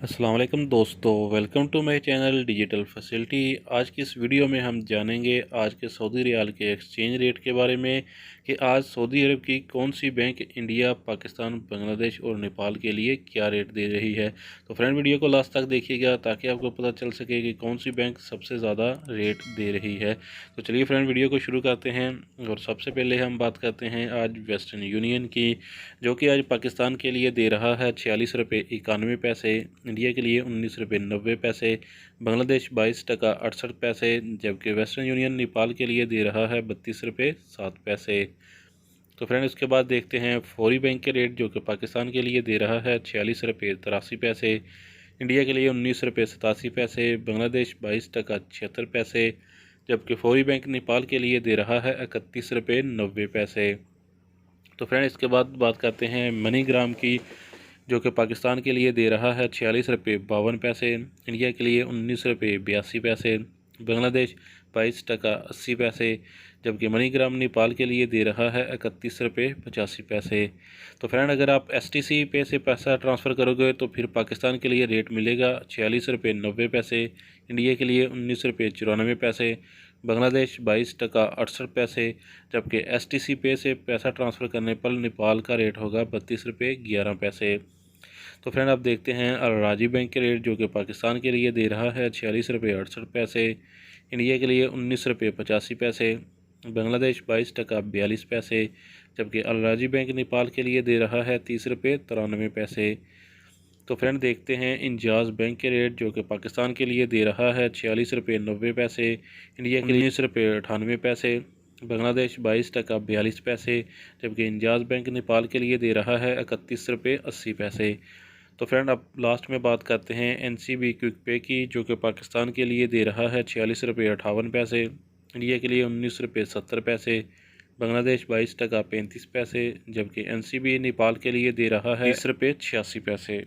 अस्सलाम वालेकुम दोस्तों, welcome to my channel digital facility. आज की इस वीडियो में हम जानेंगे आज के सऊदी रियाल के एक्सचेंज रेट के बारे में कि आज सऊदी अरब की कौन सी बैंक इंडिया, पाकिस्तान, बांग्लादेश और नेपाल के लिए क्या रेट दे रही है। तो फ्रेंड, वीडियो को लास्ट तक देखिएगा ताकि आपको पता चल सके कि कौन सी बैंक सबसे ज़्यादा रेट दे रही है। तो चलिए फ्रेंड, वीडियो को शुरू करते हैं। और सबसे पहले हम बात करते हैं आज वेस्टर्न यूनियन की, जो कि आज पाकिस्तान के लिए दे रहा है 46 रुपये 91 पैसे, इंडिया के लिए 19 रुपये 90 पैसे, बांग्लादेश 22 टका 68 पैसे, जबकि वेस्टर्न यूनियन नेपाल के लिए दे रहा है 32 रुपये 7 पैसे। तो फ्रेंड, इसके बाद देखते हैं फौरी बैंक के रेट, जो कि पाकिस्तान के लिए दे रहा है 46 रुपये 83 पैसे, इंडिया के लिए 19 रुपये 87 पैसे, बांग्लादेश 22 टका 76 पैसे, जबकि फौरी बैंक नेपाल के लिए दे रहा है 31 रुपये 90 पैसे। तो फ्रेंड, इसके बाद बात करते हैं मनी ग्राम की, जो कि पाकिस्तान के लिए दे रहा है 46 रुपये 52 पैसे, इंडिया के लिए 19 रुपये 82 पैसे, बांग्लादेश 22 टका 80 पैसे, जबकि मनीग्राम नेपाल के लिए दे रहा है 31 रुपये 85 पैसे। तो फ्रेंड, अगर आप STC पे से पैसा ट्रांसफ़र करोगे तो फिर पाकिस्तान के लिए रेट मिलेगा 46 रुपये 90 पैसे, इंडिया के लिए 19 रुपये 94 पैसे, बांग्लादेश 22 टका 68 पैसे, जबकि STC पे से पैसा ट्रांसफ़र करने पर नेपाल का रेट होगा 32 रुपये 11 पैसे। तो फ्रेंड, आप देखते हैं अल राजी बैंक के रेट, जो कि पाकिस्तान के लिए दे रहा है 46 रुपये 68 पैसे, इंडिया के लिए 19 रुपये 85 पैसे, बांग्लादेश 22 टका 42 पैसे, जबकि अल राजी बैंक नेपाल के लिए दे रहा है 30 रुपये 93 पैसे। तो फ्रेंड, देखते हैं इंजाज बैंक के रेट, जो कि पाकिस्तान के लिए दे रहा है 46 रुपये 90 पैसे, इंडिया के लिए 19 रुपये 98 पैसे, बांग्लादेश 22 टका 42 पैसे, जबकि इंजाज बैंक नेपाल के लिए दे रहा है 31 रुपये 80 पैसे। तो फ्रेंड, अब लास्ट में बात करते हैं NCB क्विक पे की, जो कि पाकिस्तान के लिए दे रहा है 46 रुपये 58 पैसे, इंडिया के लिए 19 रुपये 70 पैसे, बांग्लादेश 22 टका 35 पैसे, जबकि NCB नेपाल के लिए दे रहा है 30 रुपये 86 पैसे।